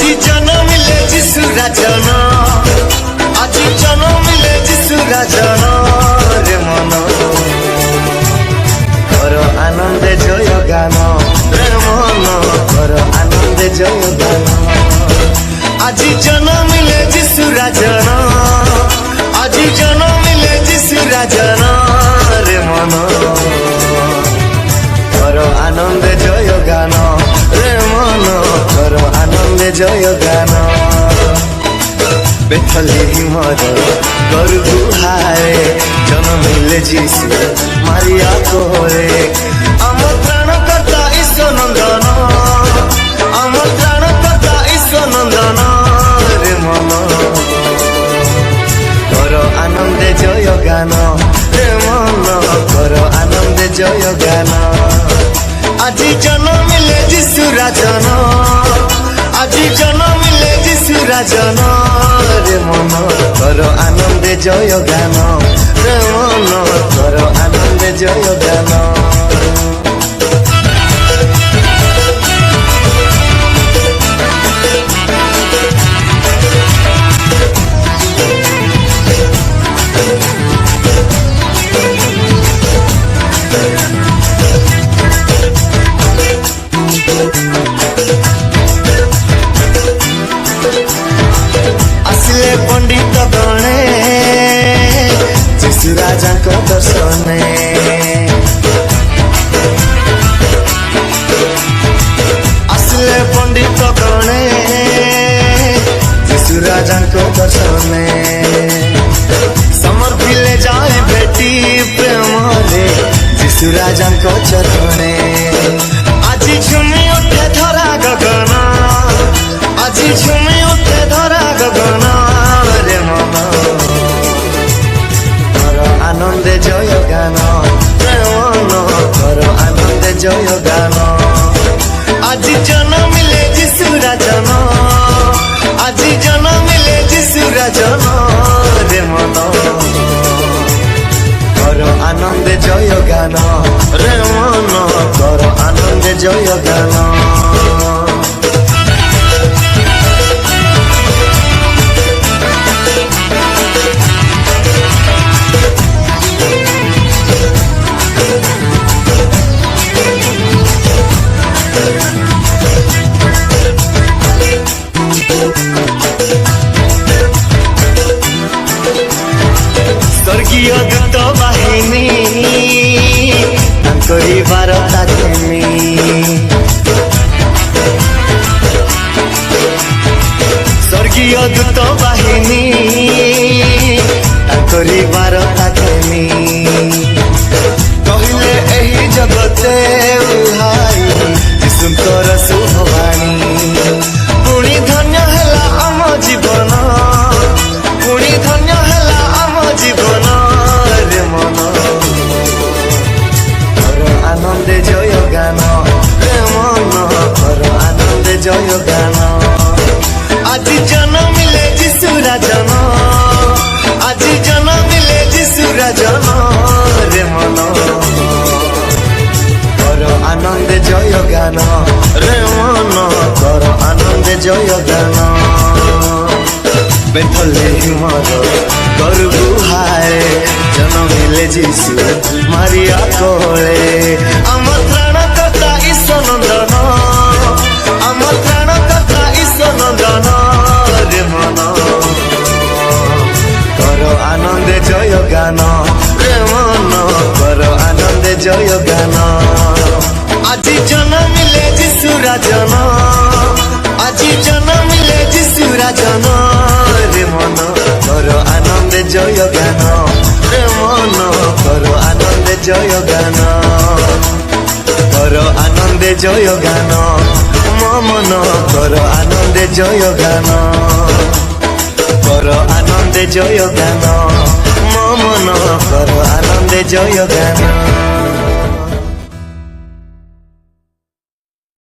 আজি জন্মিলে যিশু রাজন, আজি জন্মিলে যিশু রাজন রে মন কর আনন্দে জয় গান, রে মন কর আনন্দে জয় গান। আজি জন্মিলে যিশু রাজন, আজি জন্মিলে যিশু রাজন রে মন কর আনন্দে জয় গান, রে মন কর আনন্দে জয় গান। বেথলেহেমর গর্ভু হায় জন্মিলে যিশু মারিয়া কোলে, আমার ত্রাণকর্তা ঈশ্বর নন্দন, আমার ত্রাণকর্তা ঈশ্বর নন্দন রে মন কর আনন্দে জয় গান, রে মন কর আনন্দে জয় গান। আজি জন্মিলে যিশু রাজন, আজি জন্মিলে যিশু রাজন রে মন কর আনন্দে জয় গান, রে মন কর আনন্দে জয় গান। আসলে পণ্ডিত গণে যিশু রাজাঙ্ক দর্শনে, আসলে পণ্ডিত গণে যিশু রাজাঙ্ক দর্শনে। সমর্পিলে যায় ভেটি প্রেমরে যিশু রাজাঙ্ক চরণে। আজি ঝুমি উঠে ধরা গগন, আজি ঝুমি উঠে ধরা গগন রে মন কর আনন্দে জয় গান, রে মন কর আনন্দে জয় গান। আজি জন্মিলে যিশু রাজন, আজি জন্মিলে যিশু রাজন রে মন কর আনন্দে জয় গান, রে মন কর আনন্দে জয় গান। স্বর্গীয় দূত বাহিনী তাঙ্করি বারতা ঘেনি, স্বর্গীয় দূত বাহিনী তাঙ্করি বারতা ঘেনি। কহিলে এই জগতে উহাই যিশুଙ୍କର শুভবাণী। পুଣି ধন্য ହେଲା ଆମ ଜୀବନ, ପୁଣି ଧন্য ହେଲା ଆମ জীবন রে মন কর আনন্দে জয় গান, রে মন কর আনন্দে জয় গান। আজি জন্মিলে যিশু রাজন, আজি জন্মিলে যিশু রাজন রে মন কর আনন্দে জয় গান, রে মন কর আনন্দে জয় গান। বেথলেহেমর গর্ভু হায় জন্মিলে যিশু মারিয়া কোলে, আমার ত্রাণকর্তা ঈশ্বর নন্দন, আমার ত্রাণকর্তা ঈশ্বর নন্দন রে মন কর আনন্দে জয় গান, রে মন কর আনন্দে জয় গান। আজি জন্মিলে যিশু রাজন, আজি জন্মিলে যিশু রাজন রে মন কর আনন্দে জয় গান, রে মন কর আনন্দে জয় গান। কর আনন্দে জয় গান, মন কর আনন্দে জয় গান, কর আনন্দে জয় গান, মন কর আনন্দে জয় গান।